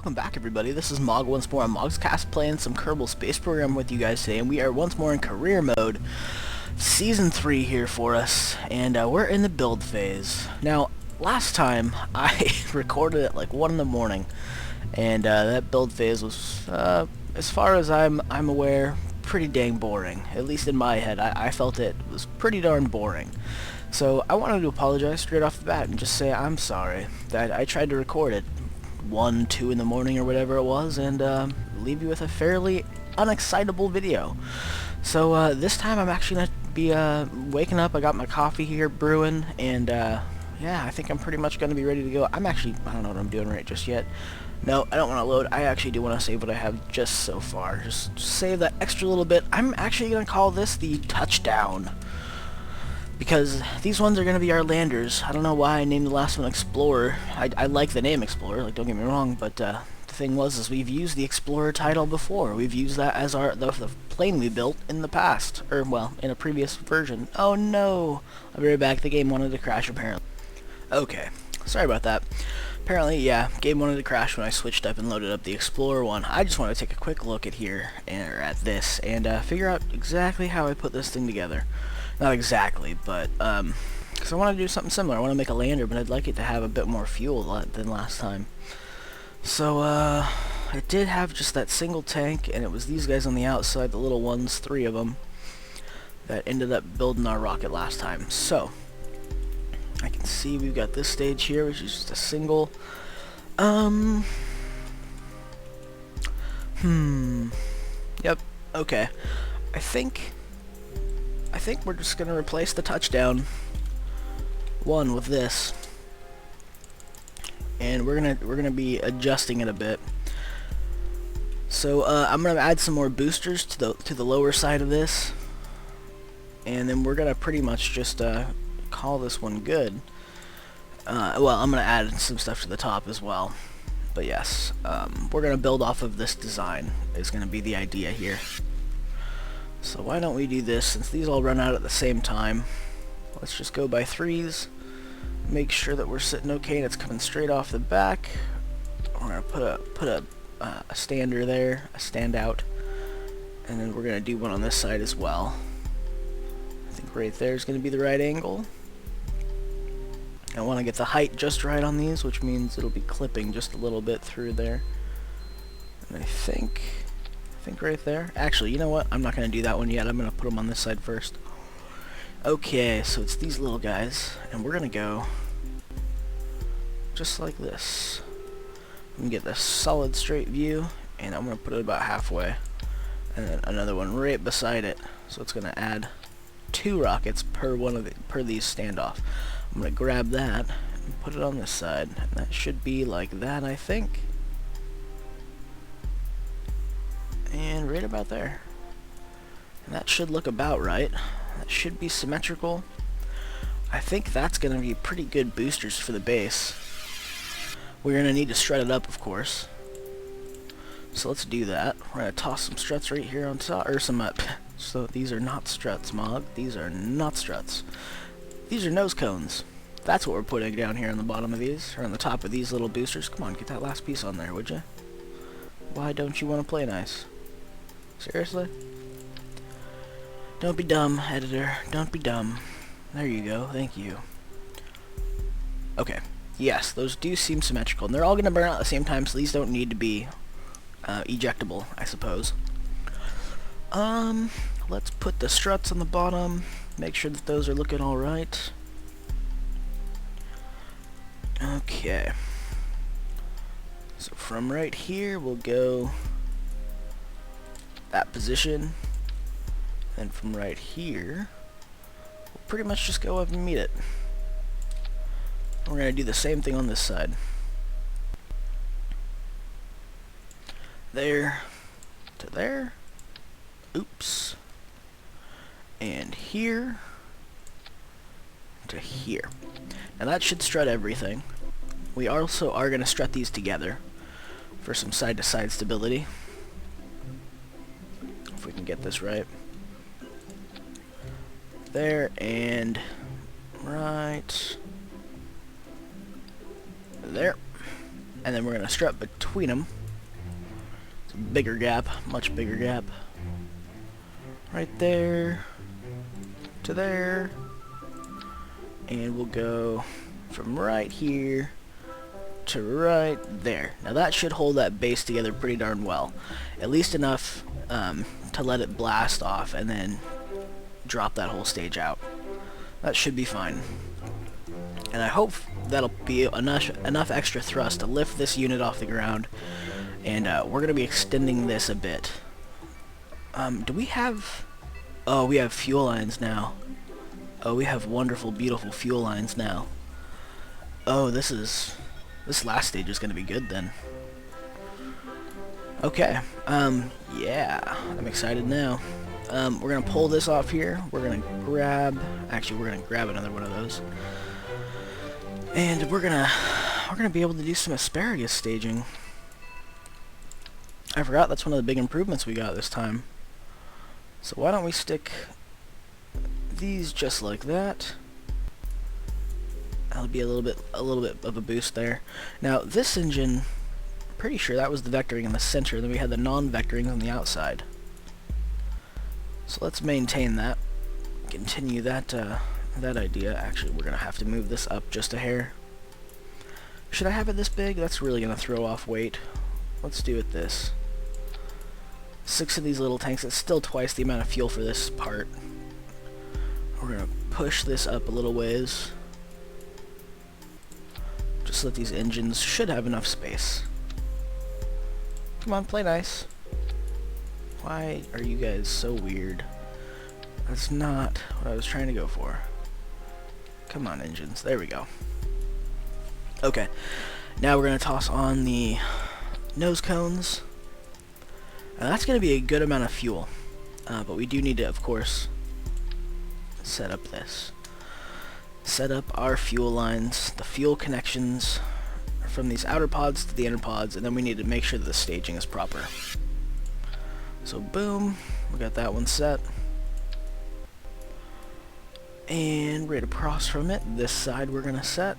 welcome back everybody. This is Mog once more on Mog's Cast playing some Kerbal Space Program with you guys today, and we are once more in career mode. Season 3 here for us, and we're in the build phase. Now, last time I recorded at like 1 in the morning, and that build phase was, as far as I'm aware, pretty dang boring. At least in my head, I felt it was pretty darn boring. So I wanted to apologize straight off the bat and just say I'm sorry that I tried to record it 1, 2 in the morning or whatever it was, and leave you with a fairly unexcitable video. So this time I'm actually going to be waking up. I got my coffee here brewing, and yeah, I think I'm pretty much going to be ready to go. I don't know what I'm doing right just yet. No, I don't want to load. I actually do want to save what I have just so far. Just save that extra little bit. I'm actually going to call this the touchdown, because these ones are going to be our landers. I don't know why I named the last one Explorer. I like the name Explorer, like, don't get me wrong, but the thing is we've used the Explorer title before. We've used that as the plane we built in the past, or, well, in a previous version. Oh no! I'll be right back. The game wanted to crash, apparently. Okay, sorry about that. Apparently, yeah, game wanted to crash when I switched up and loaded up the Explorer one. I just want to take a quick look at this, and figure out exactly how I put this thing together. Not exactly, but, because I want to do something similar. I want to make a lander, but I'd like it to have a bit more fuel than last time. So, I did have just that single tank, and it was these guys on the outside, the little ones, 3 of them, that ended up building our rocket last time. So, I can see we've got this stage here, which is just a single, yep, okay. I think we're just gonna replace the touchdown one with this, and we're gonna be adjusting it a bit. So I'm gonna add some more boosters to the lower side of this, and then we're gonna pretty much just call this one good. Well, I'm gonna add some stuff to the top as well, but yes, we're gonna build off of this design is gonna be the idea here. So why don't we do this, since these all run out at the same time. Let's just go by 3s, make sure that we're sitting okay and it's coming straight off the back. We're gonna put a stander there, a standout, and then we're gonna do one on this side as well. I think right there is gonna be the right angle. I want to get the height just right on these, which means it'll be clipping just a little bit through there. And I think right there. Actually, you know what? I'm not going to do that one yet. I'm going to put them on this side first. Okay, so it's these little guys, and we're going to go just like this. I'm going to get this solid straight view, and I'm going to put it about halfway. And then another one right beside it. So it's going to add 2 rockets per these standoff. I'm going to grab that and put it on this side. And that should be like that, I think. And right about there. And that should look about right. That should be symmetrical. I think that's going to be pretty good boosters for the base. We're going to need to strut it up, of course. So let's do that. We're going to toss some struts right here on top, or some up. So these are not struts, Mog. These are not struts. These are nose cones. That's what we're putting down here on the bottom of these, or on the top of these little boosters. Come on, get that last piece on there, would you? Why don't you want to play nice? Seriously? Don't be dumb, editor. Don't be dumb. There you go. Thank you. Okay. Yes, those do seem symmetrical. And they're all going to burn out at the same time, so these don't need to be ejectable, I suppose. Let's put the struts on the bottom. Make sure that those are looking alright. Okay. So from right here, we'll go that position, and from right here we'll pretty much just go up and meet it. We're going to do the same thing on this side. There to there, oops, and here to here. Now that should strut everything. We also are going to strut these together for some side-to-side stability. If we can get this right. There, and right there. And then we're going to strut between them bigger gap, much bigger gap. Right there to there. And we'll go from right here to right there. Now that should hold that base together pretty darn well. At least enough to let it blast off and then drop that whole stage out. That should be fine. And I hope that'll be enough extra thrust to lift this unit off the ground. And we're going to be extending this a bit. Do we have... Oh, we have fuel lines now. Oh, we have wonderful, beautiful fuel lines now. Oh, this last stage is going to be good then. Okay. Yeah. I'm excited now. We're going to pull this off here. We're going to grab... Actually, we're going to grab another one of those. And we're gonna be able to do some asparagus staging. I forgot that's one of the big improvements we got this time. So why don't we stick these just like that? That'll be a little bit of a boost there. Now this engine, I'm pretty sure that was the vectoring in the center, then we had the non-vectoring on the outside. So let's maintain that. Continue that that idea. Actually, we're gonna have to move this up just a hair. Should I have it this big? That's really gonna throw off weight. Let's do it this. 6 of these little tanks. It's still twice the amount of fuel for this part. We're gonna push this up a little ways. Just let these engines should have enough space. Come on, play nice. Why are you guys so weird? That's not what I was trying to go for. Come on, engines. There we go. Okay. Now we're going to toss on the nose cones. That's going to be a good amount of fuel. But we do need to, of course, set up this. Set up our fuel lines, the fuel connections from these outer pods to the inner pods, and then we need to make sure that the staging is proper. So boom, we got that one set. And right across from it, this side we're gonna set.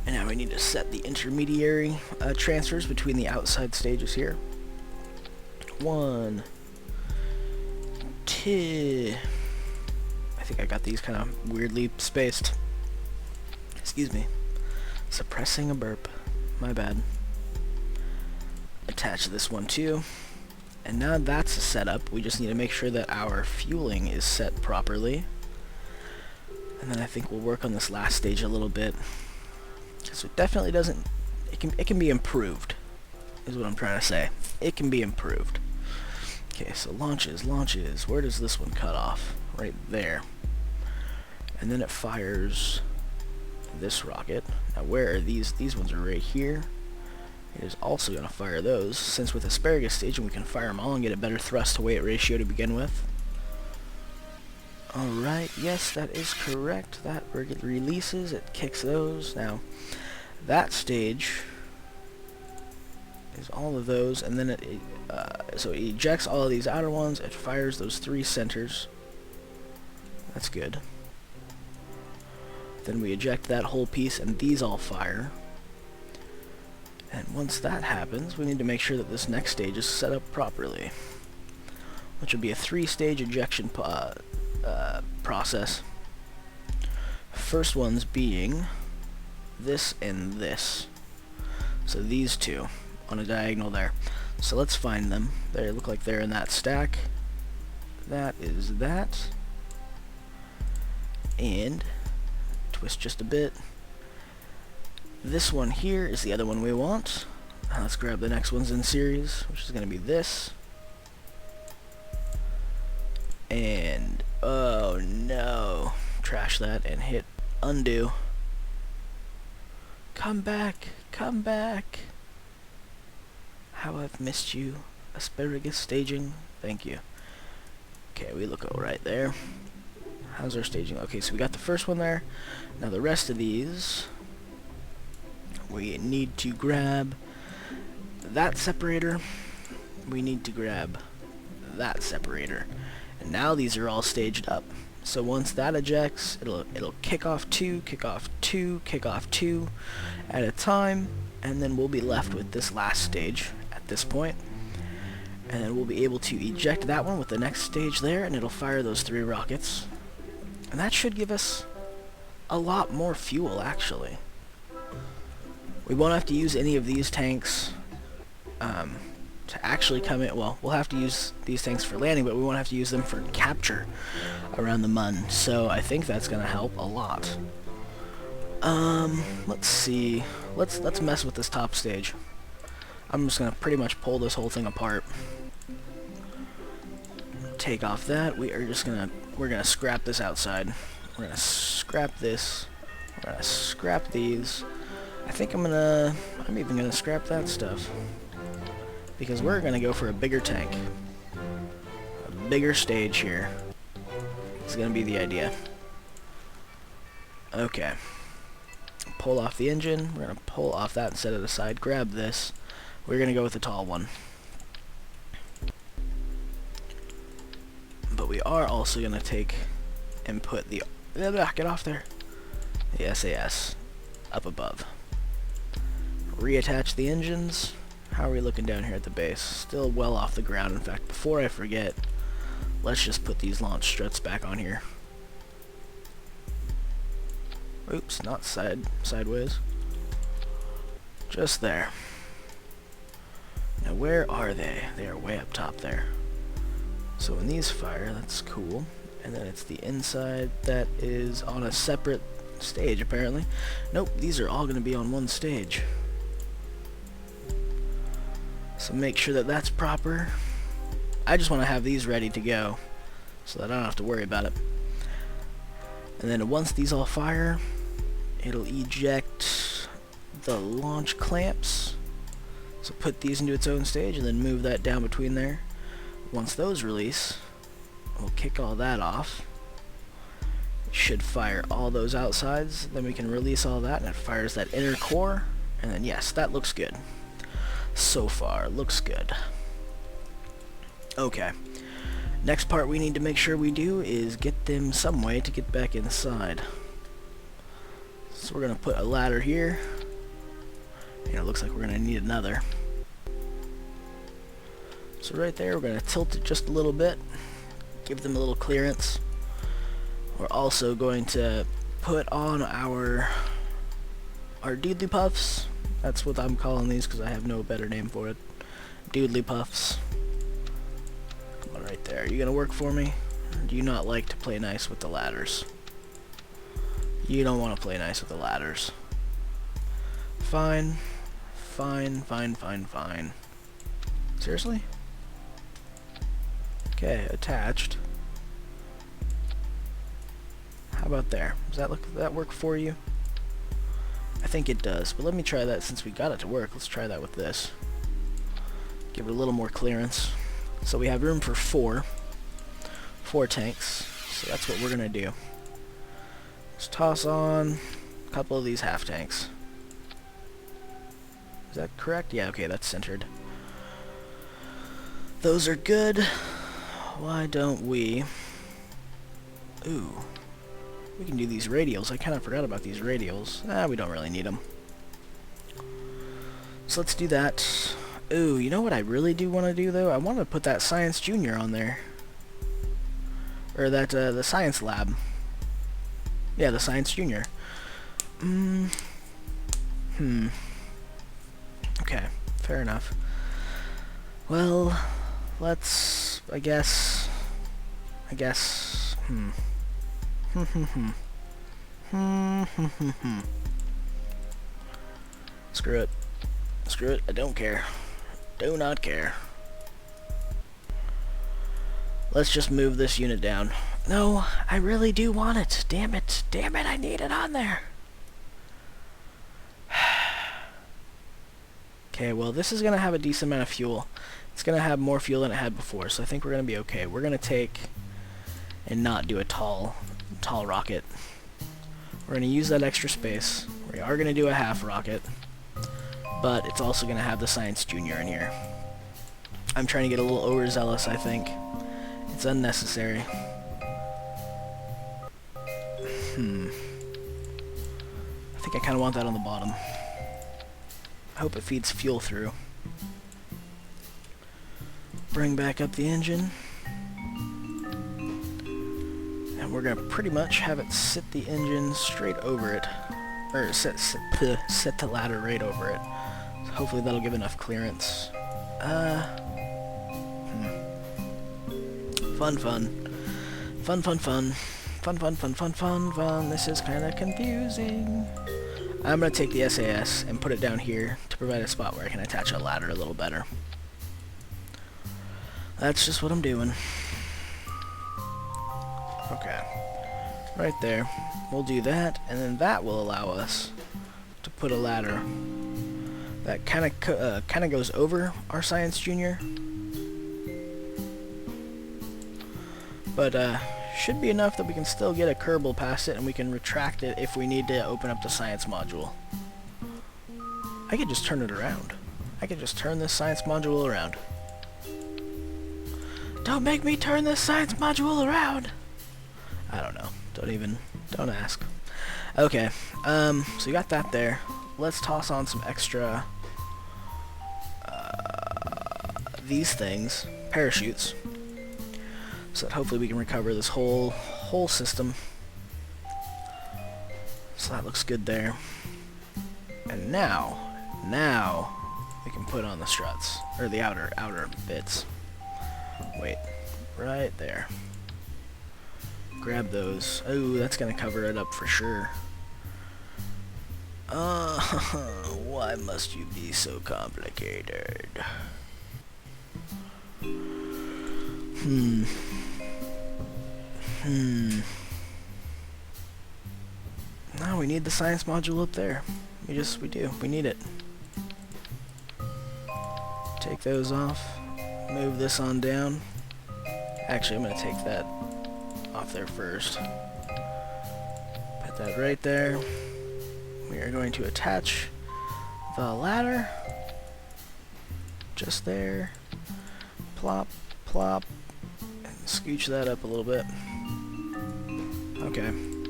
And now we need to set the intermediary transfers between the outside stages here. 1, 2. I think I got these kind of weirdly spaced. Excuse me. Suppressing a burp. My bad. Attach this one too. And now that's set up. We just need to make sure that our fueling is set properly. And then I think we'll work on this last stage a little bit. So it definitely doesn't... It can be improved, is what I'm trying to say. It can be improved. Okay, so launches. Where does this one cut off? Right there. And then it fires this rocket. Now where are these? These ones are right here. It is also going to fire those, since with asparagus staging we can fire them all and get a better thrust to weight ratio to begin with. Alright, yes, that is correct. That releases, it kicks those. Now, that stage is all of those, and then so it ejects all of these outer ones, it fires those 3 centers. That's good. Then we eject that whole piece, and these all fire. And once that happens, we need to make sure that this next stage is set up properly, which will be a 3-stage ejection process. First ones being this and this. So these two on a diagonal there. So let's find them. They look like they're in that stack. That is that. And twist just a bit. This one here is the other one we want. Now let's grab the next ones in series, which is going to be this. And, oh no. Trash that and hit undo. Come back, come back. How I've missed you. Asparagus staging, thank you. Okay, we look alright there. How's our staging? Okay, so we got the first one there. Now the rest of these, we need to grab that separator. We need to grab that separator. And now these are all staged up. So once that ejects, it'll kick off two, kick off two, kick off two at a time, and then we'll be left with this last stage at this point. And then we'll be able to eject that one with the next stage there, and it'll fire those 3 rockets. And that should give us a lot more fuel, actually. We won't have to use any of these tanks to actually come in. Well, we'll have to use these tanks for landing, but we won't have to use them for capture around the mun. So I think that's going to help a lot. Let's see. Let's mess with this top stage. I'm just going to pretty much pull this whole thing apart. Take off that. We're gonna scrap this outside. We're gonna scrap this. We're gonna scrap these. I think I'm even gonna scrap that stuff. Because we're gonna go for a bigger tank. A bigger stage here. It's gonna be the idea. Okay. Pull off the engine. We're gonna pull off that and set it aside. Grab this. We're gonna go with the tall one. But we are also gonna take and put the get off there. The SAS up above. Reattach the engines. How are we looking down here at the base? Still well off the ground. In fact, before I forget, let's just put these launch struts back on here. Oops, not sideways. Just there. Now where are they? They are way up top there. So when these fire, that's cool. And then it's the inside that is on a separate stage, apparently. Nope, these are all going to be on one stage. So make sure that that's proper. I just want to have these ready to go so that I don't have to worry about it. And then once these all fire, it'll eject the launch clamps. So put these into its own stage and then move that down between there. Once those release, we'll kick all that off. It should fire all those outsides. Then we can release all that and it fires that inner core. And then yes, that looks good. So far, looks good. Okay. Next part we need to make sure we do is get them some way to get back inside. So we're going to put a ladder here. And it looks like we're going to need another. So right there, we're going to tilt it just a little bit, give them a little clearance. We're also going to put on our doodly puffs. That's what I'm calling these because I have no better name for it. Doodly puffs. Come on, right there. Are you going to work for me? Or do you not like to play nice with the ladders? You don't want to play nice with the ladders. Fine. Fine, fine, fine, fine. Seriously? Okay, attached. How about there? Does that work for you? I think it does, but let me try that since we got it to work. Let's try that with this. Give it a little more clearance. So we have room for four tanks. So that's what we're gonna do. Let's toss on a couple of these half tanks. Is that correct? Yeah, okay, that's centered. Those are good. Why don't we... Ooh. We can do these radials. I kind of forgot about these radials. We don't really need them. So let's do that. Ooh, you know what I really do want to do, though? I want to put that Science Junior on there. Or that, the Science Lab. Yeah, the Science Junior. Okay, fair enough. Well, let's, I guess, Screw it. Screw it, I don't care. Do not care. Let's just move this unit down. No, I really do want it. Damn it. Damn it, I need it on there. Okay, well, this is going to have a decent amount of fuel. It's going to have more fuel than it had before, so I think we're going to be okay. We're going to take and not do a tall rocket. We're going to use that extra space. We are going to do a half rocket, but it's also going to have the Science Junior in here. I'm trying to get a little overzealous, I think. It's unnecessary. I think I kind of want that on the bottom. I hope it feeds fuel through. Bring back up the engine. And we're going to pretty much have it sit the engine straight over it. Or set the ladder right over it. So hopefully that'll give enough clearance. Fun. This is kind of confusing. I'm going to take the SAS and put it down here to provide a spot where I can attach a ladder a little better. That's just what I'm doing. Okay. Right there. We'll do that, and then that will allow us to put a ladder that kind of goes over our Science Junior. But should be enough that we can still get a Kerbal past it, and we can retract it if we need to open up the science module. I could just turn it around. I could just turn this science module around. Don't make me turn this science module around! I don't know. Don't ask. Okay, so you got that there. Let's toss on some extra, these things, parachutes, so that hopefully we can recover this whole system. So that looks good there. And now we can put on the struts, or the outer bits. Wait, right there. Grab those. Oh, that's gonna cover it up for sure. Why must you be so complicated? No, we need the science module up there. We do. We need it. Take those off. Move this on down. Actually, I'm gonna take that off there first. Put that right there. We are going to attach the ladder just there. Plop, plop, and scooch that up a little bit. Okay. And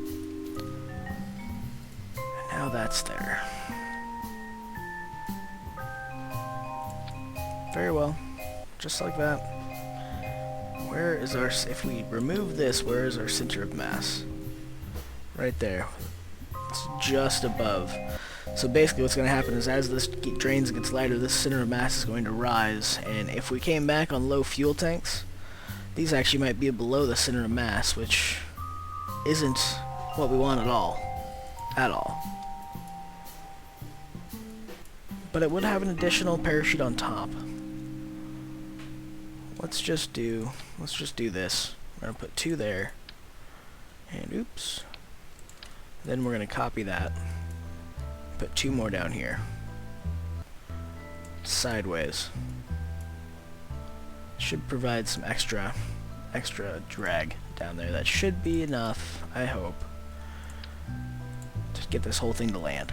now that's there. Very well. Just like that. Where is our, if we remove this, where is our center of mass? Right there. It's just above. So basically what's going to happen is as this drains and gets lighter, this center of mass is going to rise, and if we came back on low fuel tanks, these actually might be below the center of mass, which isn't what we want at all. But it would have an additional parachute on top. Let's just do this. We're gonna put 2 there, and oops. Then we're gonna copy that. Put 2 more down here, sideways. Should provide some extra drag down there. That should be enough, I hope, to get this whole thing to land.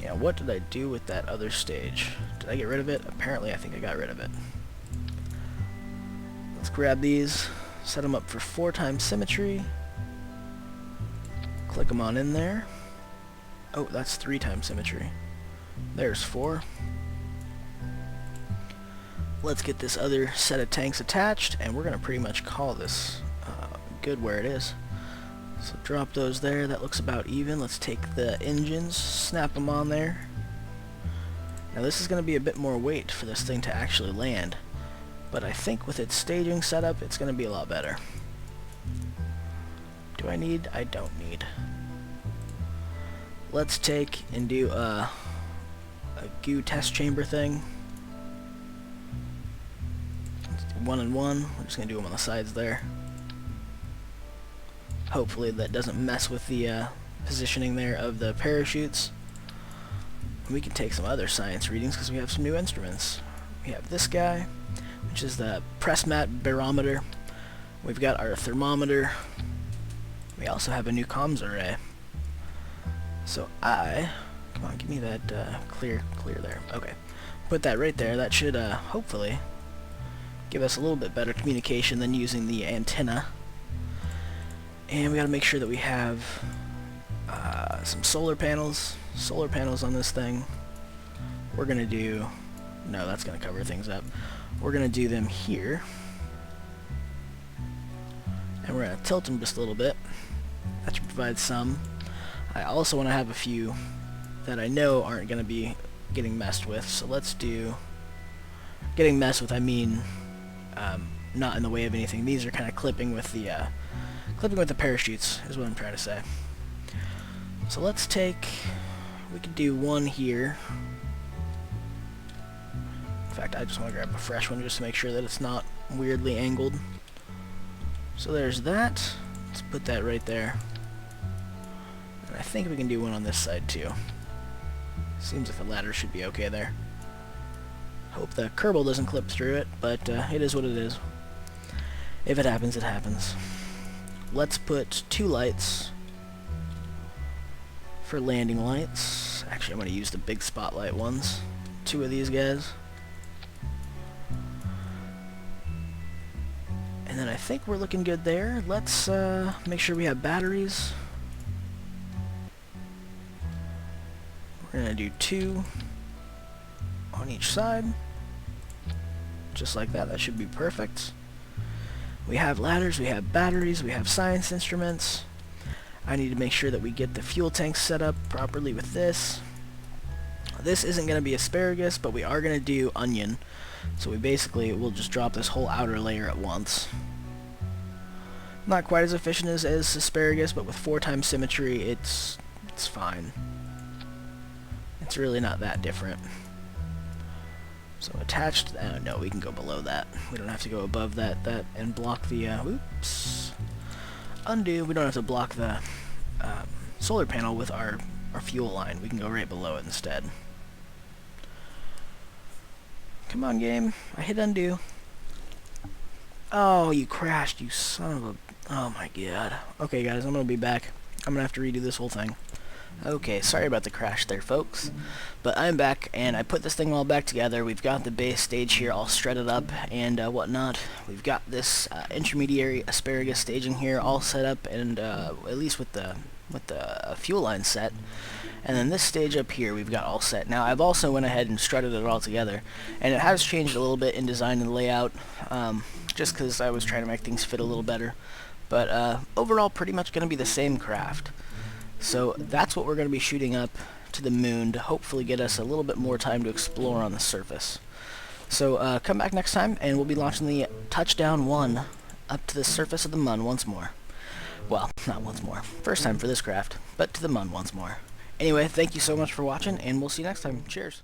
Yeah, what did I do with that other stage? Did I get rid of it? Apparently, I think I got rid of it. Let's grab these, set them up for 4 times symmetry, click them on in there. Oh, that's 3 times symmetry. There's 4. Let's get this other set of tanks attached, and we're going to pretty much call this good where it is. So drop those there, that looks about even. Let's take the engines, snap them on there. Now this is going to be a bit more weight for this thing to actually land, but I think with its staging setup, it's going to be a lot better. Do I need? I don't need. Let's take and do a goo test chamber thing. Let's do 1 and 1. We're just going to do them on the sides there. Hopefully that doesn't mess with the positioning there of the parachutes. We can take some other science readings because we have some new instruments. We have this guy, which is the press mat barometer. We've got our thermometer. We also have a new comms array. So come on, give me that clear there. Okay, put that right there. That should hopefully give us a little bit better communication than using the antenna. And we gotta make sure that we have some solar panels on this thing. We're gonna do, no, that's gonna cover things up. We're gonna do them here, and we're gonna tilt them just a little bit. That should provide some. I also want to have a few that I know aren't gonna be getting messed with, so let's do, getting messed with I mean not in the way of anything. These are kind of clipping with the parachutes is what I'm trying to say. So let's take, we could do one here. In fact, I just want to grab a fresh one just to make sure that it's not weirdly angled. So there's that. Let's put that right there. And I think we can do one on this side too. Seems like the ladder should be okay there. Hope the Kerbal doesn't clip through it, but it is what it is. If it happens, it happens. Let's put 2 lights for landing lights. Actually, I'm going to use the big spotlight ones. 2 of these guys. And then I think we're looking good there. Let's make sure we have batteries. We're going to do 2 on each side. Just like that. That should be perfect. We have ladders, we have batteries, we have science instruments. I need to make sure that we get the fuel tanks set up properly with this. This isn't going to be asparagus, but we are going to do onion. So we basically will just drop this whole outer layer at once. Not quite as efficient as asparagus, but with 4 times symmetry, it's fine. It's really not that different. So attached, no, we can go below that. We don't have to go above that and block the, oops. Undo, we don't have to block the solar panel with our fuel line. We can go right below it instead. Come on, game. I hit undo. Oh, you crashed, you son of a... Oh my god. Okay, guys, I'm gonna be back. I'm gonna have to redo this whole thing. Okay, sorry about the crash there, folks. But I'm back, and I put this thing all back together. We've got the base stage here all shredded up and whatnot. We've got this intermediary asparagus staging here all set up, and at least with the fuel line set. And then this stage up here we've got all set. Now I've also went ahead and strutted it all together, and it has changed a little bit in design and layout, just because I was trying to make things fit a little better. But overall, pretty much going to be the same craft. So that's what we're going to be shooting up to the moon to hopefully get us a little bit more time to explore on the surface. So come back next time, and we'll be launching the Touchdown 1 up to the surface of the Mun once more. Well, not once more. First time for this craft, but to the Mun once more. Anyway, thank you so much for watching, and we'll see you next time. Cheers.